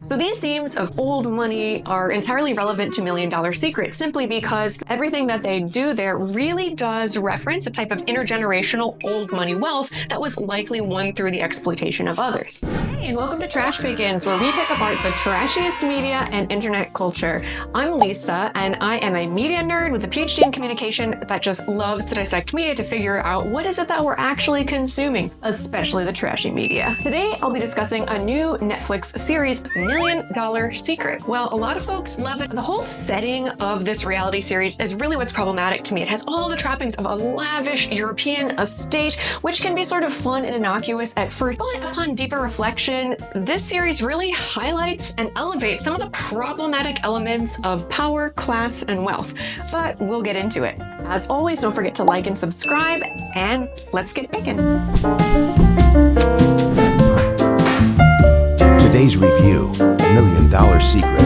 So these themes of old money are entirely relevant to Million Dollar Secret simply because everything that they do there really does reference a type of intergenerational old money wealth that was likely won through the exploitation of others. Hey, and welcome to Trash Pickins, where we pick apart the trashiest media and internet culture. I'm Lisa, and I am a media nerd with a PhD in communication that just loves to dissect media to figure out what is it that we're actually consuming, especially the trashy media. Today, I'll be discussing a new Netflix series, Million Dollar Secret. Well, a lot of folks love it. The whole setting of this reality series is really what's problematic to me. It has all the trappings of a lavish European estate, which can be sort of fun and innocuous at first, but upon deeper reflection, this series really highlights and elevates some of the problematic elements of power, class, and wealth. But we'll get into it. As always, don't forget to like and subscribe, and let's get picking. Today's review, Million Dollar Secret.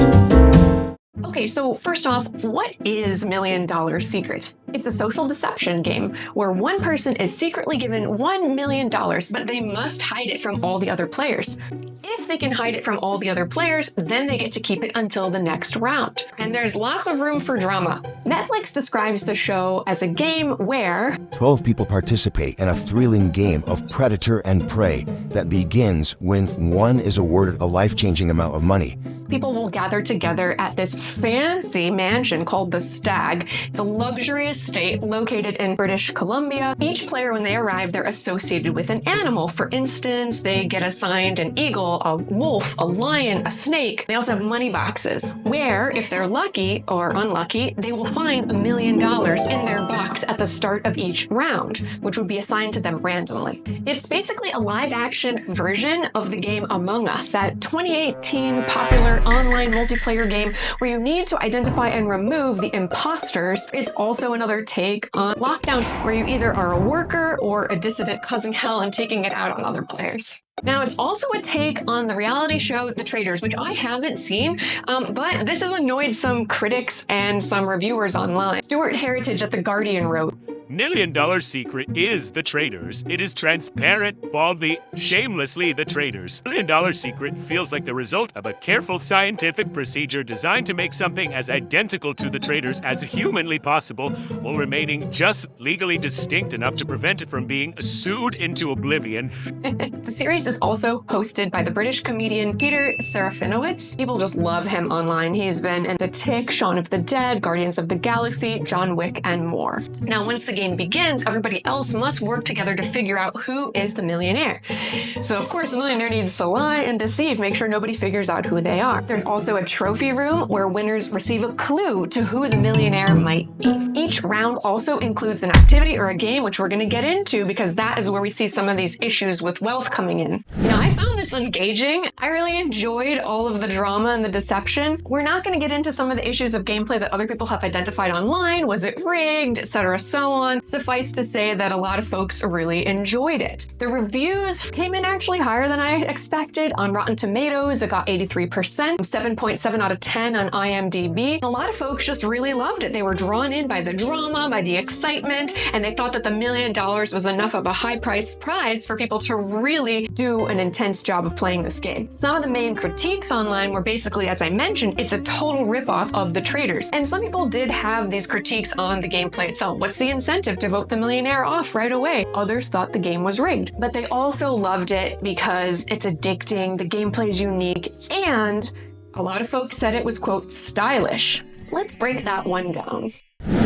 Okay, so first off, what is Million Dollar Secret? It's a social deception game where one person is secretly given $1 million, but they must hide it from all the other players. If they can hide it from all the other players, then they get to keep it until the next round. And there's lots of room for drama. Netflix describes the show as a game where 12 people participate in a thrilling game of predator and prey that begins when one is awarded a life-changing amount of money. People will gather together at this fancy mansion called the Stag. It's a luxury estate located in British Columbia. Each player, when they arrive, they're associated with an animal. For instance, they get assigned an eagle, a wolf, a lion, a snake. They also have money boxes where, if they're lucky or unlucky, they will find $1 million in their box at the start of each round, which would be assigned to them randomly. It's basically a live-action version of the game Among Us, that 2018 popular online multiplayer game where you need to identify and remove the imposters. It's also another take on Lockdown, where you either are a worker or a dissident causing hell and taking it out on other players. Now, it's also a take on the reality show The Traitors, which I haven't seen, but this has annoyed some critics and some reviewers online. Stuart Heritage at The Guardian wrote, Million Dollar Secret is The Traitors. It is transparent, baldly, shamelessly The Traitors. Million Dollar Secret feels like the result of a careful scientific procedure designed to make something as identical to The Traitors as humanly possible while remaining just legally distinct enough to prevent it from being sued into oblivion. The series is also hosted by the British comedian Peter Serafinowicz. People just love him online. He's been in The Tick, Shaun of the Dead, Guardians of the Galaxy, John Wick, and more. Now, once the game begins, everybody else must work together to figure out who is the millionaire. So, of course, the millionaire needs to lie and deceive, make sure nobody figures out who they are. There's also a trophy room where winners receive a clue to who the millionaire might be. Each round also includes an activity or a game, which we're going to get into because that is where we see some of these issues with wealth coming in. Now, I found this engaging. I really enjoyed all of the drama and the deception. We're not going to get into some of the issues of gameplay that other people have identified online. Was it rigged, etc., so on. Suffice to say that a lot of folks really enjoyed it. The reviews came in actually higher than I expected. On Rotten Tomatoes, it got 83%, 7.7 out of 10 on IMDb. A lot of folks just really loved it. They were drawn in by the drama, by the excitement, and they thought that the $1 million was enough of a high-priced prize for people to really do an intense job of playing this game. Some of the main critiques online were basically, as I mentioned, it's a total ripoff of The Traitors. And some people did have these critiques on the gameplay itself. What's the incentive to vote the millionaire off right away? Others thought the game was rigged, but they also loved it because it's addicting, the gameplay is unique, and a lot of folks said it was, quote, stylish. Let's break that one down.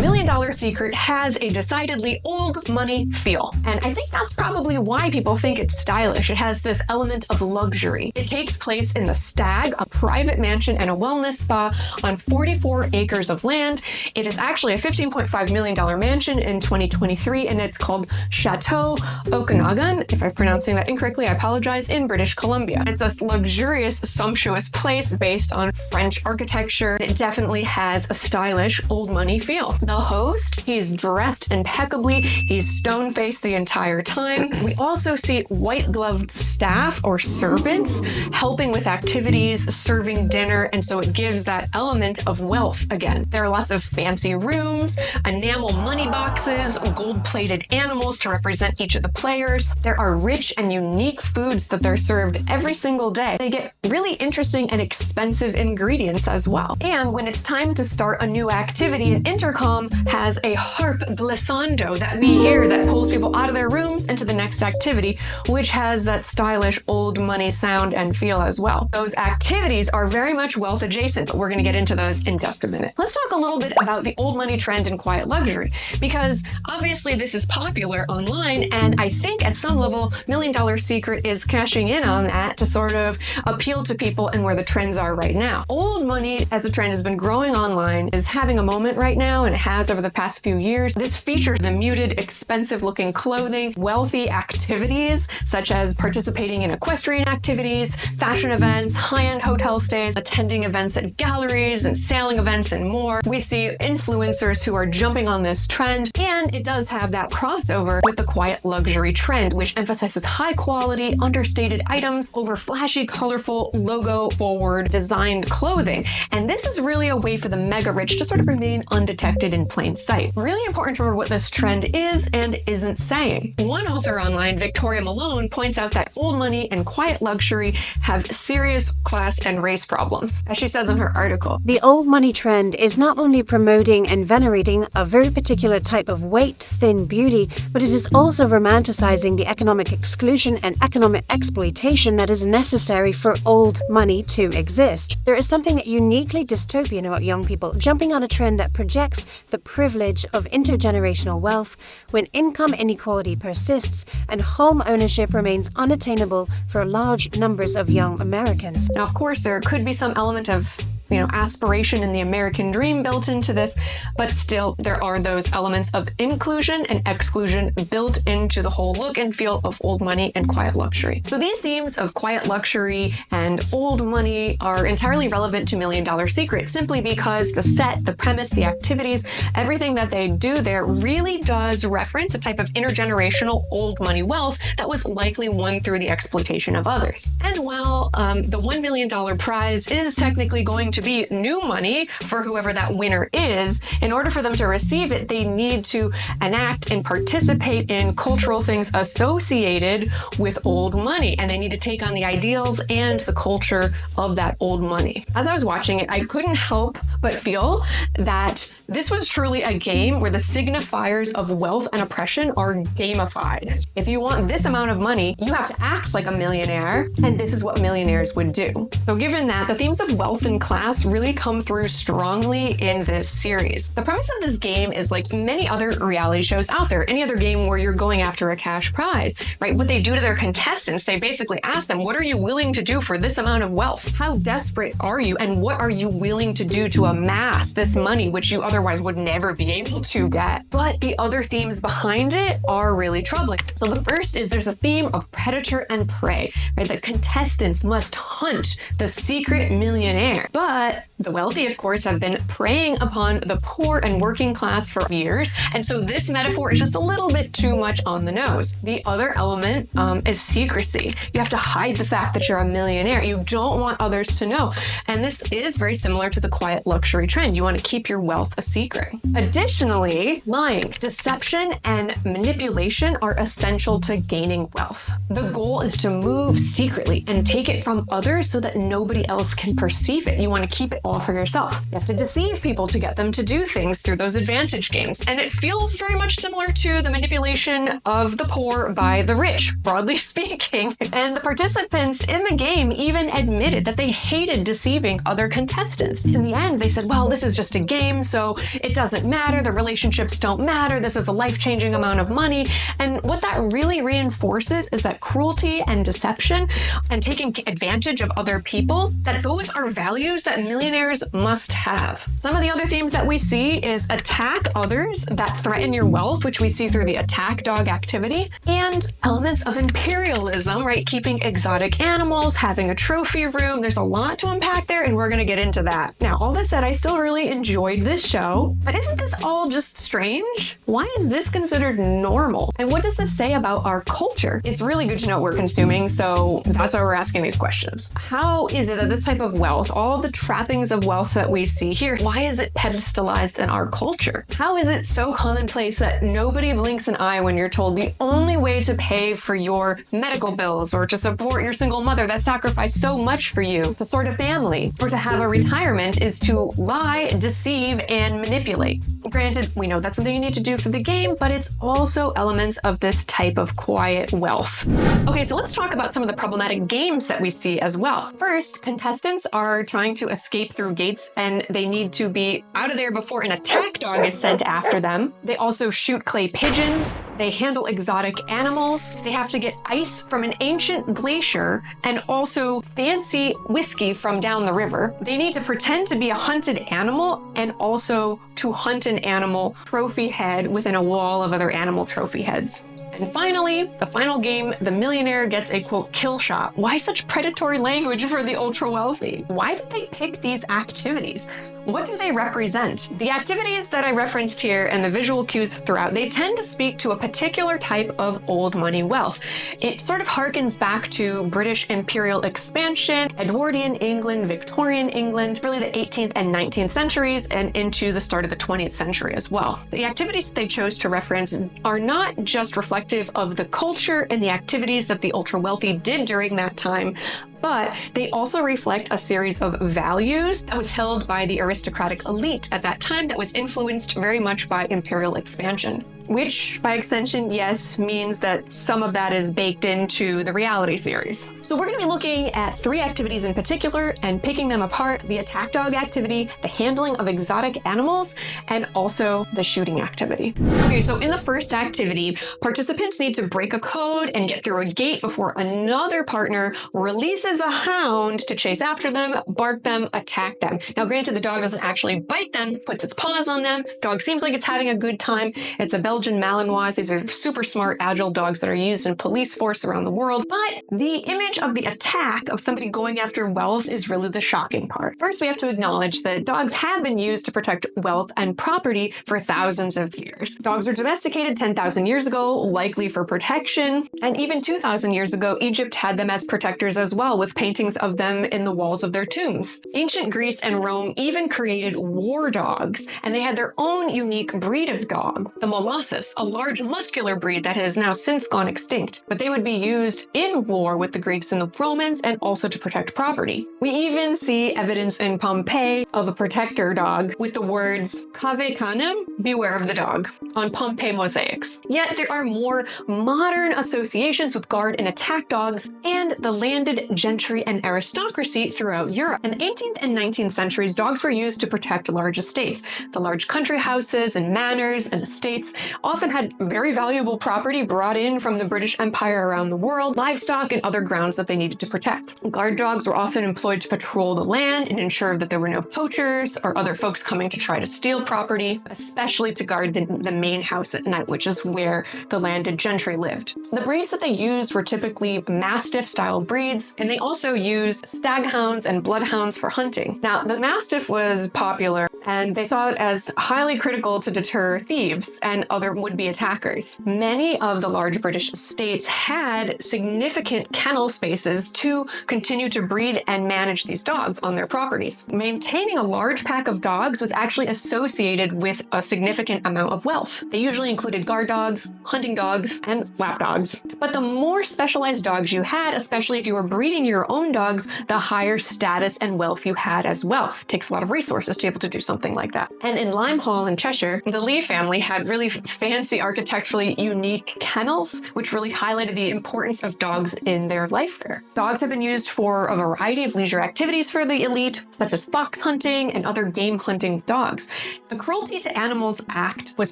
Million Dollar Secret has a decidedly old money feel, and I think that's probably why people think it's stylish. It has this element of luxury. It takes place in the Stag, a private mansion and a wellness spa on 44 acres of land. It is actually a $15.5 million mansion in 2023, and it's called Chateau Okanagan. If I'm pronouncing that incorrectly, I apologize, in British Columbia. It's a luxurious, sumptuous place based on French architecture. It definitely has a stylish old money feel. wealth. The host, he's dressed impeccably. He's stone-faced the entire time. We also see white-gloved staff or servants helping with activities, serving dinner, and so it gives that element of wealth again. There are lots of fancy rooms, enamel money boxes, gold-plated animals to represent each of the players. There are rich and unique foods that they're served every single day. They get really interesting and expensive ingredients as well. And when it's time to start a new activity, an intercom has a harp glissando that we hear that pulls people out of their rooms into the next activity, which has that stylish old money sound and feel as well. Those activities are very much wealth adjacent, but we're going to get into those in just a minute. Let's talk a little bit about the old money trend in quiet luxury, because obviously this is popular online, and I think at some level, $1 Million Secret is cashing in on that to sort of appeal to people and where the trends are right now. Old money as a trend has been growing online, is having a moment right now, and it has over the past few years. This features the muted, expensive looking clothing, wealthy activities such as participating in equestrian activities, fashion events, high-end hotel stays, attending events at galleries and sailing events and more. We see influencers who are jumping on this trend, and it does have that crossover with the quiet luxury trend, which emphasizes high quality, understated items over flashy, colorful, logo-forward designed clothing. And this is really a way for the mega rich to sort of remain undetected in plain sight. Really important to remember what this trend is and isn't saying. One author online, Victoria Malone, points out that old money and quiet luxury have serious class and race problems. As she says in her article, the old money trend is not only promoting and venerating a very particular type of weight, thin beauty, but it is also romanticizing the economic exclusion and economic exploitation that is necessary for old money to exist. There is something uniquely dystopian about young people jumping on a trend that projects the privilege of intergenerational wealth when income inequality persists and home ownership remains unattainable for large numbers of young Americans. Now, of course, there could be some element of aspiration in the American dream built into this, but still there are those elements of inclusion and exclusion built into the whole look and feel of old money and quiet luxury. So these themes of quiet luxury and old money are entirely relevant to $1 Million Secret, simply because the set, the premise, the activities, everything that they do there really does reference a type of intergenerational old money wealth that was likely won through the exploitation of others. And while the $1 million prize is technically going to be new money for whoever that winner is, in order for them to receive it, they need to enact and participate in cultural things associated with old money, and they need to take on the ideals and the culture of that old money. As I was watching it, I couldn't help but feel that this was truly a game where the signifiers of wealth and oppression are gamified. If you want this amount of money, you have to act like a millionaire, and this is what millionaires would do. So given that, the themes of wealth and class really come through strongly in this series. The premise of this game is like many other reality shows out there, any other game where you're going after a cash prize, right? What they do to their contestants, they basically ask them, what are you willing to do for this amount of wealth? How desperate are you? And what are you willing to do to amass this money, which you otherwise would never be able to get? But the other themes behind it are really troubling. So the first is there's a theme of predator and prey, right? The contestants must hunt the secret millionaire. But the wealthy, of course, have been preying upon the poor and working class for years, and so this metaphor is just a little bit too much on the nose. The other element is secrecy. You have to hide the fact that you're a millionaire. You don't want others to know, and this is very similar to the quiet luxury trend. You want to keep your wealth a secret. Additionally, lying, deception, and manipulation are essential to gaining wealth. The goal is to move secretly and take it from others so that nobody else can perceive it. You want to keep it all for yourself. You have to deceive people to get them to do things through those advantage games. And it feels very much similar to the manipulation of the poor by the rich, broadly speaking. And the participants in the game even admitted that they hated deceiving other contestants. In the end, they said, well, this is just a game, so it doesn't matter. The relationships don't matter. This is a life-changing amount of money. And what that really reinforces is that cruelty and deception and taking advantage of other people, that those are values that that millionaires must have. Some of the other themes that we see is attack others that threaten your wealth, which we see through the attack dog activity, and elements of imperialism, right? Keeping exotic animals, having a trophy room. There's a lot to unpack there, and we're going to get into that. Now, all this said, I still really enjoyed this show, but isn't this all just strange? Why is this considered normal? And what does this say about our culture? It's really good to know what we're consuming, so that's why we're asking these questions. How is it that this type of wealth, all the trappings of wealth that we see here, why is it pedestalized in our culture? How is it so commonplace that nobody blinks an eye when you're told the only way to pay for your medical bills or to support your single mother that sacrificed so much for you, to sort a family, or to have a retirement is to lie, deceive, and manipulate? Granted, we know that's something you need to do for the game, but it's also elements of this type of quiet wealth. Okay, so let's talk about some of the problematic games that we see as well. First, contestants are trying to escape through gates and they need to be out of there before an attack dog is sent after them. They also shoot clay pigeons. They handle exotic animals. They have to get ice from an ancient glacier and also fancy whiskey from down the river. They need to pretend to be a hunted animal and also to hunt an animal trophy head within a wall of other animal trophy heads. And finally, the final game, the millionaire gets a quote kill shot. Why such predatory language for the ultra wealthy? Why did they pick these activities? What do they represent? The activities that I referenced here and the visual cues throughout, they tend to speak to a particular type of old money wealth. It sort of harkens back to British imperial expansion, Edwardian England, Victorian England, really the 18th and 19th centuries, and into the start of the 20th century as well. The activities that they chose to reference are not just reflective of the culture and the activities that the ultra wealthy did during that time, but they also reflect a series of values that was held by the aristocratic elite at that time that was influenced very much by imperial expansion. Which, by extension, yes, means that some of that is baked into the reality series. So we're going to be looking at 3 activities in particular and picking them apart: the attack dog activity, the handling of exotic animals, and also the shooting activity. Okay, so in the first activity, participants need to break a code and get through a gate before another partner releases a hound to chase after them, bark them, attack them. Now, granted, the dog doesn't actually bite them, puts its paws on them. Dog seems like it's having a good time. It's a Belgian Malinois. These are super smart, agile dogs that are used in police force around the world. But the image of the attack of somebody going after wealth is really the shocking part. First, we have to acknowledge that dogs have been used to protect wealth and property for thousands of years. Dogs were domesticated 10,000 years ago, likely for protection. And even 2,000 years ago, Egypt had them as protectors as well, with paintings of them in the walls of their tombs. Ancient Greece and Rome even created war dogs, and they had their own unique breed of dog, the Molossus, a large muscular breed that has now since gone extinct. But they would be used in war with the Greeks and the Romans and also to protect property. We even see evidence in Pompeii of a protector dog with the words Cave Canem, beware of the dog, on Pompeii mosaics. Yet there are more modern associations with guard and attack dogs and the landed gentry and aristocracy throughout Europe. In the 18th and 19th centuries, dogs were used to protect large estates. The large country houses and manors and estates often had very valuable property brought in from the British Empire around the world, livestock and other grounds that they needed to protect. Guard dogs were often employed to patrol the land and ensure that there were no poachers or other folks coming to try to steal property, especially to guard the main house at night, which is where the landed gentry lived. The breeds that they used were typically Mastiff-style breeds, and they also used staghounds and bloodhounds for hunting. Now, the Mastiff was popular, and they saw it as highly critical to deter thieves and other would-be attackers. Many of the large British estates had significant kennel spaces to continue to breed and manage these dogs on their properties. Maintaining a large pack of dogs was actually associated with a significant amount of wealth. They usually included guard dogs, hunting dogs, and lap dogs. But the more specialized dogs you had, especially if you were breeding your own dogs, the higher status and wealth you had as well. It takes a lot of resources to be able to do something like that. And in Limehall in Cheshire, the Lee family had really fancy, architecturally unique kennels, which really highlighted the importance of dogs in their life there. Dogs have been used for a variety of leisure activities for the elite, such as fox hunting and other game hunting with dogs. The Cruelty to Animals Act was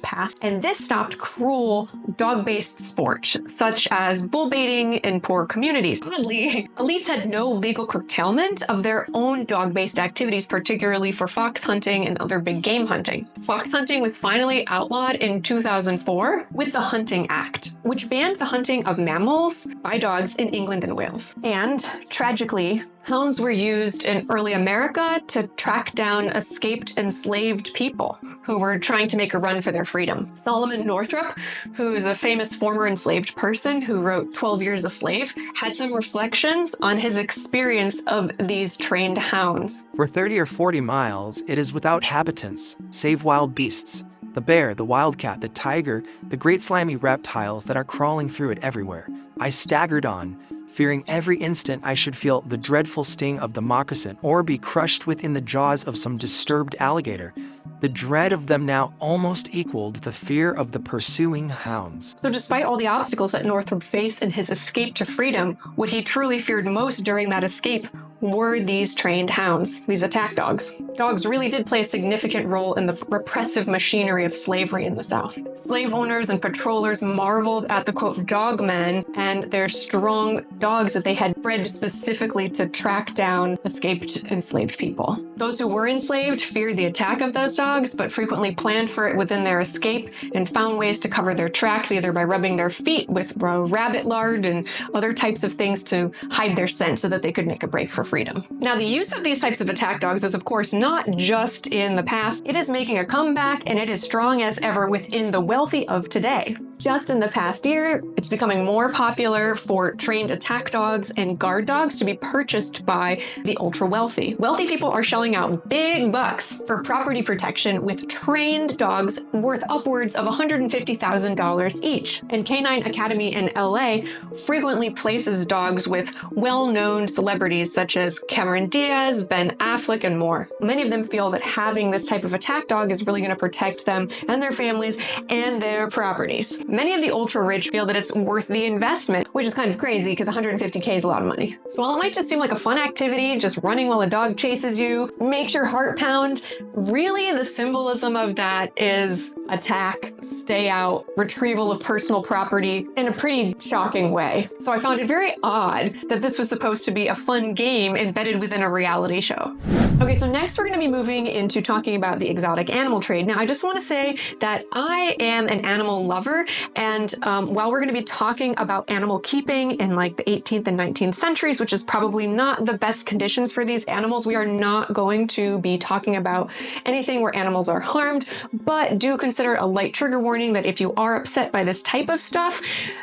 passed, and this stopped cruel dog-based sports, such as bull baiting in poor communities. Oddly, elites had no legal curtailment of their own dog-based activities, particularly for fox hunting and other big game hunting. Fox hunting was finally outlawed in 2004 with the Hunting Act, which banned the hunting of mammals by dogs in England and Wales. And tragically, hounds were used in early America to track down escaped enslaved people who were trying to make a run for their freedom. Solomon Northup, who is a famous former enslaved person who wrote 12 Years a Slave, had some reflections on his experience of these trained hounds. For 30 or 40 miles, it is without habitants, save wild beasts. The bear, the wildcat, the tiger, the great slimy reptiles that are crawling through it everywhere. I staggered on, fearing every instant I should feel the dreadful sting of the moccasin or be crushed within the jaws of some disturbed alligator. The dread of them now almost equaled the fear of the pursuing hounds. So despite all the obstacles that Northup faced in his escape to freedom, what he truly feared most during that escape were these trained hounds, these attack dogs. Dogs really did play a significant role in the repressive machinery of slavery in the South. Slave owners and patrollers marveled at the, quote, dog men and their strong dogs that they had bred specifically to track down escaped enslaved people. Those who were enslaved feared the attack of those dogs, but frequently planned for it within their escape and found ways to cover their tracks, either by rubbing their feet with rabbit lard and other types of things to hide their scent so that they could make a break for freedom. Now, the use of these types of attack dogs is, of course, not just in the past. It is making a comeback, and it is strong as ever within the wealthy of today. Just in the past year, it's becoming more popular for trained attack dogs and guard dogs to be purchased by the ultra-wealthy. Wealthy people are shelling out big bucks for property protection with trained dogs worth upwards of $150,000 each. And Canine Academy in LA frequently places dogs with well-known celebrities such as Cameron Diaz, Ben Affleck, and more. Many of them feel that having this type of attack dog is really going to protect them and their families and their properties. Many of the ultra-rich feel that it's worth the investment, which is kind of crazy because $150K is a lot of money. So while it might just seem like a fun activity, just running while a dog chases you, makes your heart pound, really the symbolism of that is attack, stay out, retrieval of personal property in a pretty shocking way. So I found it very odd that this was supposed to be a fun game embedded within a reality show. Okay, so next we're going to be moving into talking about the exotic animal trade. Now, I just want to say that I am an animal lover, and while we're going to be talking about animal keeping in like the 18th and 19th centuries, which is probably not the best conditions for these animals, we are not going to be talking about anything where animals are harmed, but do consider a light trigger warning that if you are upset by this type of stuff,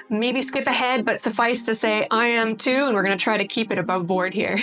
maybe skip ahead, but suffice to say I am too, and we're going to try to keep it above board here.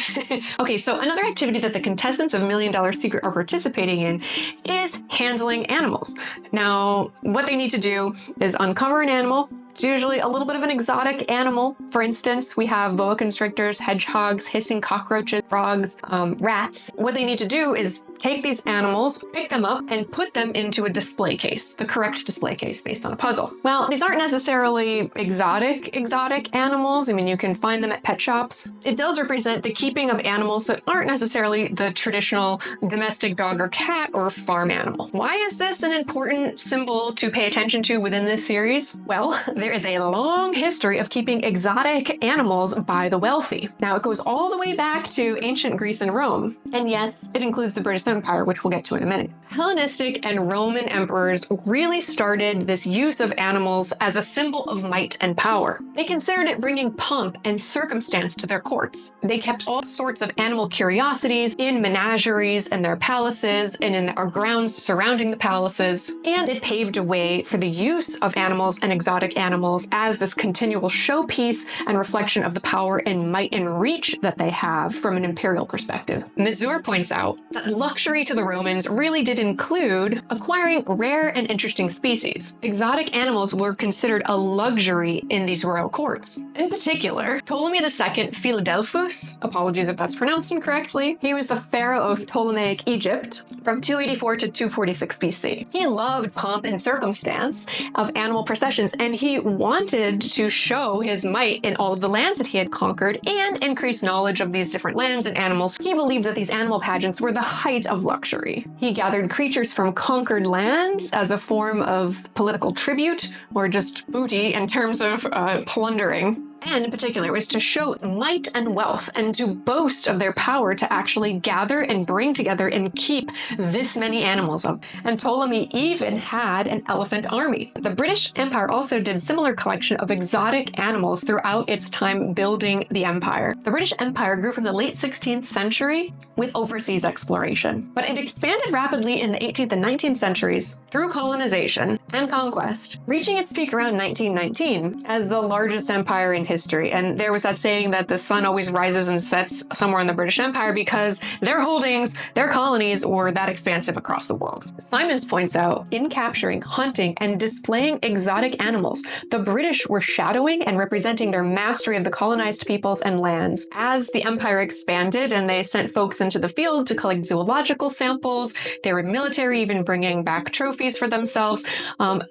Okay, so another activity that the contestants of $1 Million Secret are participating in is handling animals. Now, what they need to do is uncover an animal. It's usually a little bit of an exotic animal. For instance, we have boa constrictors, hedgehogs, hissing cockroaches, frogs, rats. What they need to do is take these animals, pick them up, and put them into a display case, the correct display case based on a puzzle. Well, these aren't necessarily exotic animals. I mean, you can find them at pet shops. It does represent the keeping of animals that aren't necessarily the traditional domestic dog or cat or farm animal. Why is this an important symbol to pay attention to within this series? Well, there is a long history of keeping exotic animals by the wealthy. Now, it goes all the way back to ancient Greece and Rome. And yes, it includes the British Empire, which we'll get to in a minute. Hellenistic and Roman emperors really started this use of animals as a symbol of might and power. They considered it bringing pomp and circumstance to their courts. They kept all sorts of animal curiosities in menageries and their palaces and in our grounds surrounding the palaces. And it paved a way for the use of animals and exotic animals as this continual showpiece and reflection of the power and might and reach that they have from an imperial perspective. Mazur points out that luxury luxury to the Romans really did include acquiring rare and interesting species. Exotic animals were considered a luxury in these royal courts. In particular, Ptolemy II Philadelphus, apologies if that's pronounced incorrectly, he was the pharaoh of Ptolemaic Egypt from 284 to 246 BC. He loved pomp and circumstance of animal processions, and he wanted to show his might in all of the lands that he had conquered and increase knowledge of these different lands and animals. He believed that these animal pageants were the height of luxury. He gathered creatures from conquered land as a form of political tribute or just booty in terms of plundering. And in particular, it was to show might and wealth and to boast of their power to actually gather and bring together and keep this many animals up. And Ptolemy even had an elephant army. The British Empire also did similar collection of exotic animals throughout its time building the empire. The British Empire grew from the late 16th century with overseas exploration, but it expanded rapidly in the 18th and 19th centuries through colonization and conquest, reaching its peak around 1919 as the largest empire in history. And there was that saying that the sun always rises and sets somewhere in the British Empire because their holdings, their colonies were that expansive across the world. Simons points out, in capturing, hunting, and displaying exotic animals, the British were shadowing and representing their mastery of the colonized peoples and lands. As the empire expanded and they sent folks into the field to collect zoological samples, they were military, even bringing back trophies for themselves.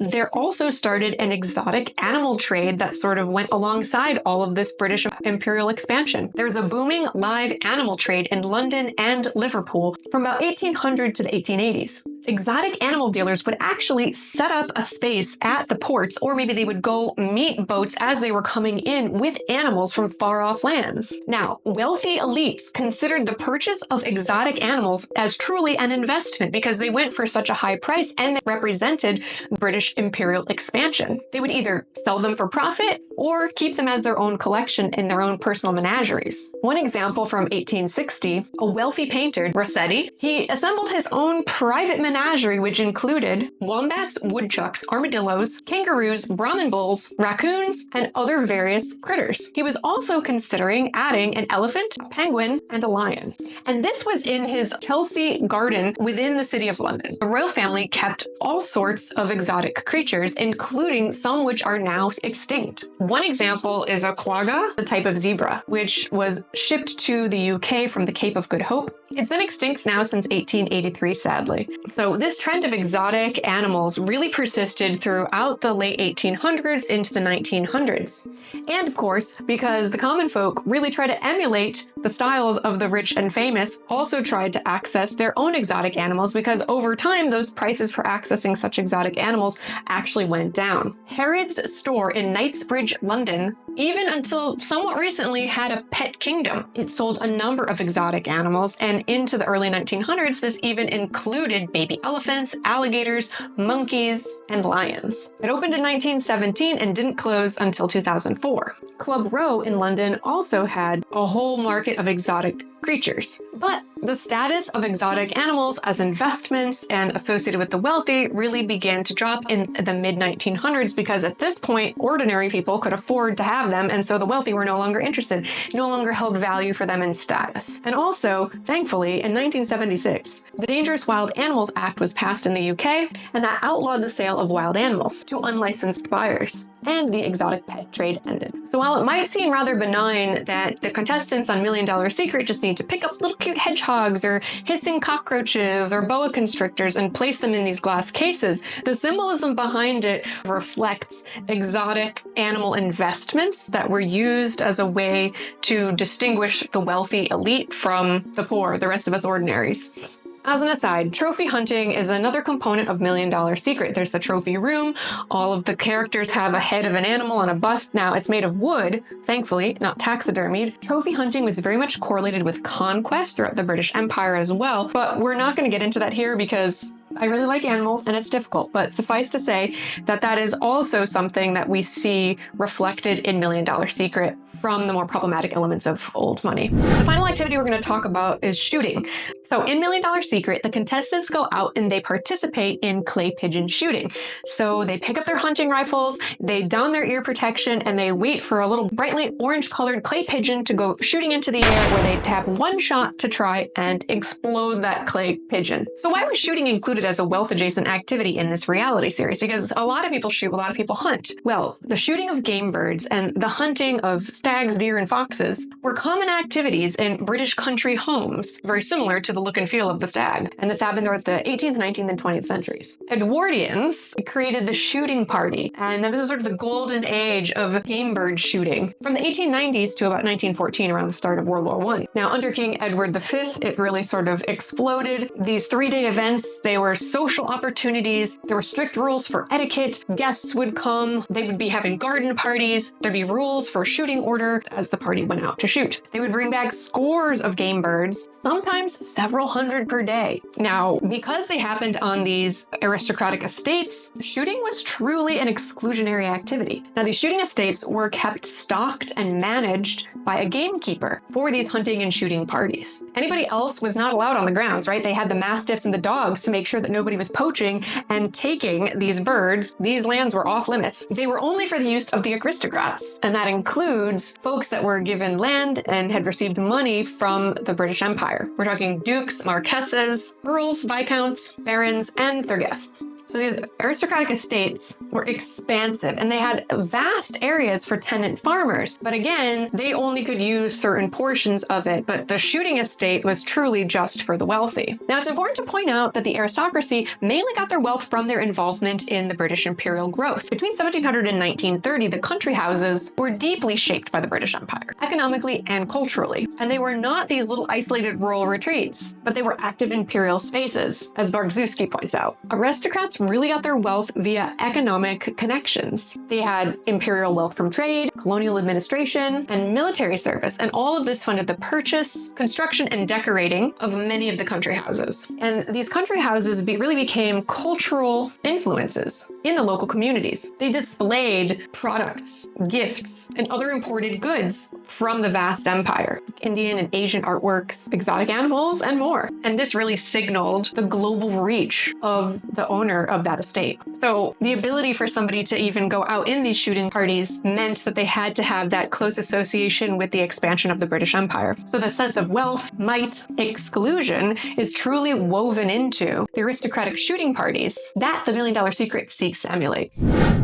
There also started an exotic animal trade that sort of went alongside all of this British imperial expansion. There was a booming live animal trade in London and Liverpool from about 1800 to the 1880s. Exotic animal dealers would actually set up a space at the ports, or maybe they would go meet boats as they were coming in with animals from far off lands. Now, wealthy elites considered the purchase of exotic animals as truly an investment because they went for such a high price and they represented British imperial expansion. They would either sell them for profit or keep them as their own collection in their own personal menageries. One example from 1860, a wealthy painter, Rossetti, he assembled his own private menagerie, which included wombats, woodchucks, armadillos, kangaroos, Brahmin bulls, raccoons, and other various critters. He was also considering adding an elephant, a penguin, and a lion. And this was in his Chelsea garden within the city of London. The royal family kept all sorts of exotic creatures, including some which are now extinct. One example is a quagga, a type of zebra, which was shipped to the UK from the Cape of Good Hope. It's been extinct now since 1883, sadly. So this trend of exotic animals really persisted throughout the late 1800s into the 1900s. And of course, because the common folk really tried to emulate the styles of the rich and famous, also tried to access their own exotic animals because over time, those prices for accessing such exotic animals actually went down. Harrods store in Knightsbridge, London, even until somewhat recently had a pet kingdom. It sold a number of exotic animals, and into the early 1900s, this even included baby elephants, alligators, monkeys, and lions. It opened in 1917 and didn't close until 2004. Club Row in London also had a whole market of exotic creatures. But the status of exotic animals as investments and associated with the wealthy really began to drop in the mid-1900s because at this point, ordinary people could afford to have them, and so the wealthy were no longer interested, no longer held value for them in status. And also, thankfully, in 1976, the Dangerous Wild Animals Act was passed in the UK, and that outlawed the sale of wild animals to unlicensed buyers, and the exotic pet trade ended. So while it might seem rather benign that the contestants on $1 Million Secret just need to pick up little cute hedgehogs or hissing cockroaches or boa constrictors and place them in these glass cases, the symbolism behind it reflects exotic animal investments that were used as a way to distinguish the wealthy elite from the poor, the rest of us ordinaries. As an aside, trophy hunting is another component of $1 Million Secret. There's the trophy room. All of the characters have a head of an animal on a bust. Now, it's made of wood, thankfully, not taxidermied. Trophy hunting was very much correlated with conquest throughout the British Empire as well, but we're not going to get into that here because I really like animals and it's difficult, but suffice to say that that is also something that we see reflected in $1 Million Secret from the more problematic elements of old money. The final activity we're going to talk about is shooting. So in $1 Million Secret, the contestants go out and they participate in clay pigeon shooting. So they pick up their hunting rifles, they don their ear protection, and they wait for a little brightly orange-colored clay pigeon to go shooting into the air where they tap one shot to try and explode that clay pigeon. So why was shooting included as a wealth-adjacent activity in this reality series? Because a lot of people shoot, a lot of people hunt. Well, the shooting of game birds and the hunting of stags, deer, and foxes were common activities in British country homes, very similar to the look and feel of the stag. And this happened throughout the 18th, 19th, and 20th centuries. Edwardians created the shooting party, and this is sort of the golden age of game bird shooting from the 1890s to about 1914, around the start of World War I. Now, under King Edward V, it really sort of exploded. These three-day events, they were social opportunities. There were strict rules for etiquette. Guests would come. They would be having garden parties. There'd be rules for shooting order as the party went out to shoot. They would bring back scores of game birds, sometimes several hundred per day. Now, because they happened on these aristocratic estates, shooting was truly an exclusionary activity. Now, these shooting estates were kept stocked and managed by a gamekeeper for these hunting and shooting parties. Anybody else was not allowed on the grounds, right? They had the mastiffs and the dogs to make sure that nobody was poaching and taking these birds. These lands were off limits. They were only for the use of the aristocrats, and that includes folks that were given land and had received money from the British Empire. We're talking dukes, marquesses, earls, viscounts, barons, and their guests. So these aristocratic estates were expansive and they had vast areas for tenant farmers. But again, they only could use certain portions of it, but the shooting estate was truly just for the wealthy. Now, it's important to point out that the aristocracy mainly got their wealth from their involvement in the British imperial growth. Between 1700 and 1930, the country houses were deeply shaped by the British Empire, economically and culturally. And they were not these little isolated rural retreats, but they were active imperial spaces, as Bargzewski points out. Aristocrats really got their wealth via economic connections. They had imperial wealth from trade, colonial administration, and military service, and all of this funded the purchase, construction, and decorating of many of the country houses. And these country houses really became cultural influences in the local communities. They displayed products, gifts, and other imported goods from the vast empire, Indian and Asian artworks, exotic animals, and more. And this really signaled the global reach of the owner of that estate. So the ability for somebody to even go out in these shooting parties meant that they had to have that close association with the expansion of the British Empire. So the sense of wealth, might, exclusion is truly woven into the aristocratic shooting parties that the $1 Million Secret seeks to emulate.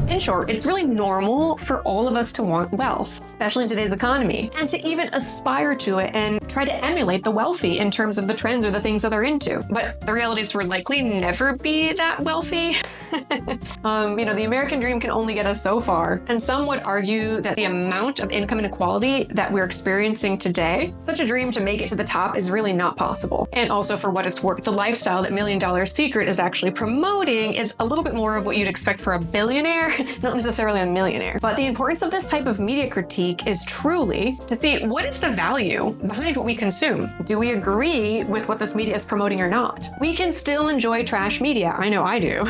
In short, it's really normal for all of us to want wealth, especially in today's economy, and to even aspire to it and try to emulate the wealthy in terms of the trends or the things that they're into. But the reality is we'll likely never be that wealthy. The American dream can only get us so far. And some would argue that the amount of income inequality that we're experiencing today, such a dream to make it to the top is really not possible. And also, for what it's worth, the lifestyle that $1 Million Secret is actually promoting is a little bit more of what you'd expect for a billionaire, not necessarily a millionaire. But the importance of this type of media critique is truly to see what is the value behind what we consume. Do we agree with what this media is promoting or not? We can still enjoy trash media. I know I do.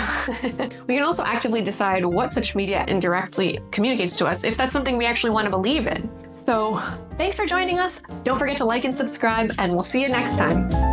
We can also actively decide what such media indirectly communicates to us if that's something we actually want to believe in. So thanks for joining us. Don't forget to like and subscribe, and we'll see you next time.